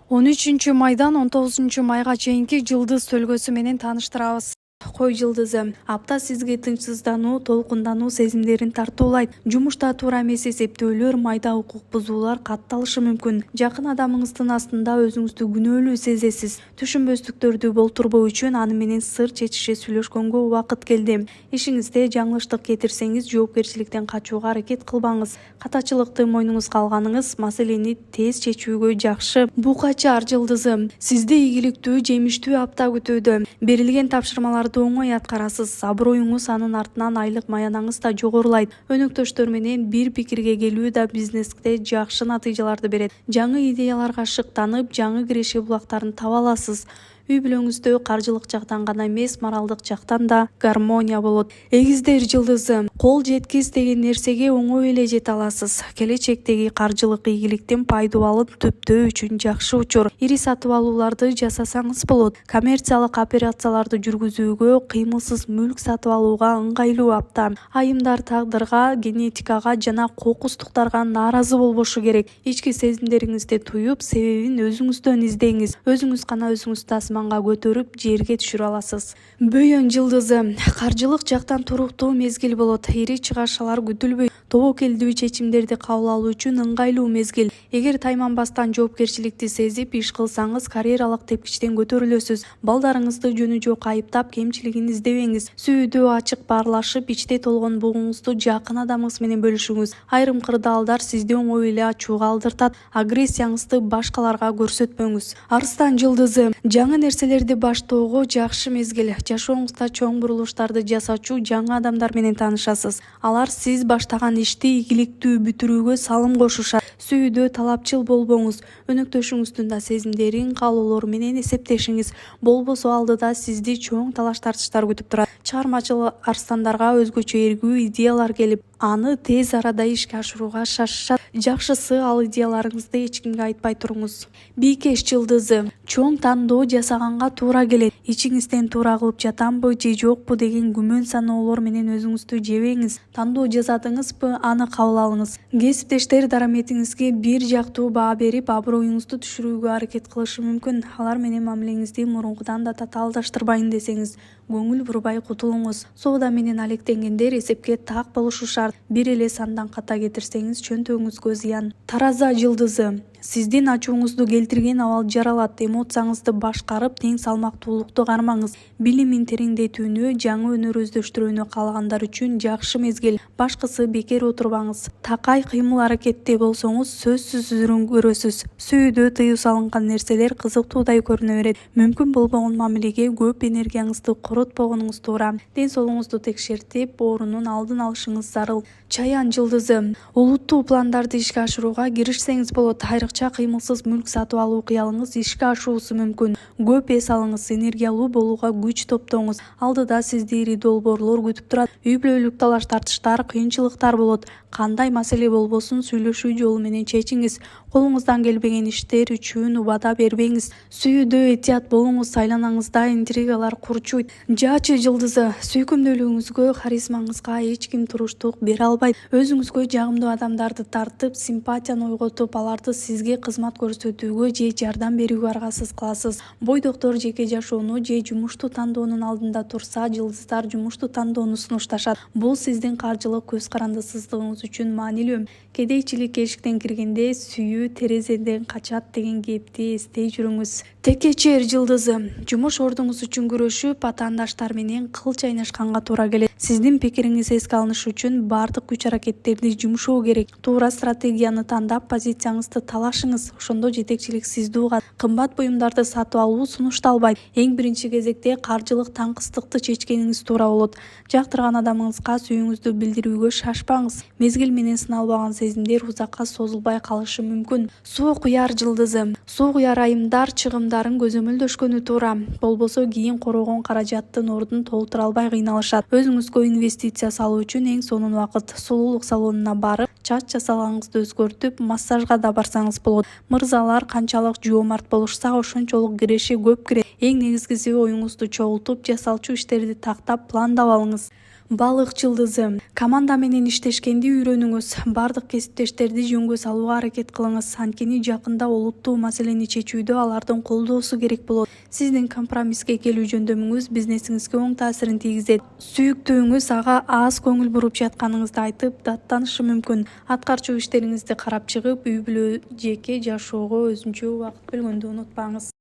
13 майдан 19 майга чейинки жылдыз төлгөсү менен тааныштырабыз. Кой жылдызы апта сизге тынчсыздануу, толкундануу сезимдерин тартуулайт. Жумушта туура эмес эсептөөлөр, майда укук бузуулар катталышы мүмкүн. Жакын адамыңыздын астында өзүңүздү күнөөлүү сезесиз. Түшүнбөстүктөрдү болтурбоо үчүн аны менен сыр чечише сүйлөшкөнгө убакыт келди. Ишиңизде жаңылыштык кетирсеңиз, жоопкерчиликтен качууга аракет кылбаңыз. Катачылыкты мойнуңузга алганыңыз маселени тез чечүүгө жакшы. Букачар жылдызы сизди ийгиликтүү, жемиштүү апта күтүүдө. Берилген тапшырмаларды оңой аткарасыз. Аброюңуз, анын артынан айлык маянаңыз да жогорулайт. Өнөктөштөр менен бир пикирге келүү да бизнесте жакшы натыйжаларды берет. Жаңы идеяларга шыктанып, жаңы киреше булактарын таба аласыз. Үй бүлөңүздө каржылык жактан гана эмес, моралдык жактан да гармония болот. Эгиздер жылдызы кол жеткис деген нерсеге оңой эле жете аласыз. Келечектеги каржылык ийгиликтин пайдубалын түптөө үчүн жакшы учур. Ири сатып алууларды жасасаңыз болот. Коммерциялык операцияларды жүргүзүүгө, кыймылсыз мүлк сатып алууга ыңгайлуу апта. Айымдар тагдырга, генетикага жана кокустуктарга нааразы болбошу керек. Ички сезимдериңизди туюп, себебин өзүңүздөн издеңиз. Өзүңүз гана өзүңүздү асманга көтөрүп, жерге түшүрө аласыз. Бөйөн жылдызы каржылык жактан туруктуу мезгил болот. Ири чыгарышалар күтүлбөйт. Тобокелдүү чечимдерди кабыл алуу үчүн ыңгайлуу мезгил. Эгер тайманбастан жоопкерчиликти сезип иш кылсаңыз, карьералык тепкичтен көтөрүлөсүз. Балдарыңызды жөнү жок айыптап, кемчилигин издебеңиз. Сүйүүдө ачык баарлашып, ичте толгон бугуңузду жакын адамыңыз менен бөлүшүңүз. Айрым кырдаалдар сизди оңой эле ачууга алдыртат. Агрессияңызды башкаларга көрсөтпөңүз. Арстан жылдызы жаңы нерселерди баштоого жакшы мезгил. Жашооңузда чоң бурулуштарды жасачу жаңы адамдар менен таанышасыз. Алар сиз баштаган ишти ийгиликтүү бүтүрүүгө салым кошушат. Сүйүүдө талапчыл болбоңуз. Өнөктөшүңүздүн да сезимдерин, каалоолору менен эсептешиңиз. Болбосо алдыда сизди чоң талаш-тартыштар күтүп турат. Чыгармачыл арстандарга өзгөчө эргүү идеялар келип, аны тез арада ишке ашырууга шашышат. Жакшысы, ал идеяларыңызды эч кимге айтпай туруңуз. Бийкеш жылдызы чоң тандоо жасаганга туура келет. Ичиңизден туура кылып жатамбы же жокпу деген күмөн саноолор менен өзүңүздү жебеңиз. Тандоо жасадыңызбы, аны кабыл алыңыз. Кесиптештер дараметиңизге бир жактуу баа берип, аброюңузду түшүрүүгө аракет кылышы мүмкүн. Алар менен мамилеңизди мурункудан да татаалдаштырбайын десеңиз, көңүл бурбай кутулуңуз. Соода менен алектенгендер эсепке так болушу шарт. Бир эле сандан ката кетирсеңиз, чөнтөгүңүзгө зыян. Тараза жылдызы сиздин ачууңузду келтирген абал жаралат. Эмоцияңызды башкарып, тең салмактуулукту кармаңыз. Билимин тереңдетүүнү, жаңы өнөр өздөштүрүүнү каалагандар үчүн жакшы мезгил. Башкысы бекер отурбаңыз. Такай кыймыл аракетте болсоңуз, сөзсүз үзүрүн көрөсүз. Сүйүүдө тыюу салынган нерселер кызыктуудай көрүнө берет. Мүмкүн болбогон мамилеге көп энергияңызды коротпогонуңуз туура. Ден соолугуңузду текшертип, оорунун алдын алышыңыз зарыл. Чаян жылдызы улуттуу пландарды ишке ашырууга киришсеңиз болот. Айрыкча кыймылсыз мүлк сатып алуу кыялыңыз ишке ашуусу мүмкүн. Көп эс алыңыз, энергиялуу болууга күч топтоңуз. Алдыда сизди ири долбоорлор күтүп турат. Үй бүлөлүк талаш-тартыштар, кыйынчылыктар болот. Кандай маселе болбосун сүйлөшүү жолу менен чечиңиз. Колуңуздан келбеген иштер үчүн убада бербеңиз. Сүйүүдө этият болуңуз, айланаңызда интригалар курчуйт. Жаачы жылдызы сүйкүмдүүлүгүңүзгө, харизмаңызга эч ким туруштук бере албайт. Өзүңүзгө жагымдуу адамдарды тартып, симпатияны ойготуп, аларды сизге кызмат көрсөтүүгө же жардам берүүгө аргасыз кыласыз. Бойдоктор жеке жашоону же жумушту тандоонун алдында турса, жылдыздар жумушту тандоону сунушташат. Бул сиздин каржылык көз карандысыздыгыңыз үчүн маанилүү. Кедейчилик эшиктен киргенде сүйүү терезеден качат деген кепти эстей жүрүңүз. Текечер жылдызы жумуш ордуңуз үчүн күрөшүп, атаандаштар менен кыл чайнашканга туура келет. Сиздин пикириңиз эске алынышы үчүн баардык күч аракеттерди жумшоо керек. Туура стратегияны тандап, позицияңызды талашыңыз. Ошондо жетекчилик сизди угат. Кымбат буюмдарды сатып алуу сунушталбайт. Эң биринчи кезекте каржылык таңкыстыкты чечкениңиз туура болот. Жактырган адамыңызга сүйүүңүздү билдирүүгө шашпаңыз. Мезгил менен сыналбаган сезимдер узакка созулбай калышы мүмкүн. Суу куяр жылдызы суу куяр айымдар чыгымдарын көзөмөлдөшкөнү туура. Болбосо кийин корогон каражаттын ордун толтура албай кыйналышат. Өзүңүзгө инвестиция салуу үчүн эң сонун убакыт. Сулуулук салонуна барып, чач жасалганыңызды өзгөртүп, массажга да барсаңыз болот. Мырзалар канчалык жоомарт болушса, ошончолук киреше көп кирет. Эң негизгиси оюңузду чогултуп, жасалчу иштерди тактап, пландап алыңыз. балык жылдызы. Команда менен иштешкенди үйрөнүңүз. Бардык кесиптештерди жөнгө салууга аракет кылыңыз. Анткени жакында олуттуу маселени чечүүдө алардын колдоосу керек болот. Сиздин компромисске келүү жөндөмүңүз бизнесиңизге оң таасирин тийгизет. Сүйүктүүңүз ага аз көңүл буруп жатканыңызды айтып, даттанышы мүмкүн. Аткарчу иштериңизди карап чыгып, үй бүлө жеке жашоого өзүнчө убакыт бөлгөндү унутпаңыз.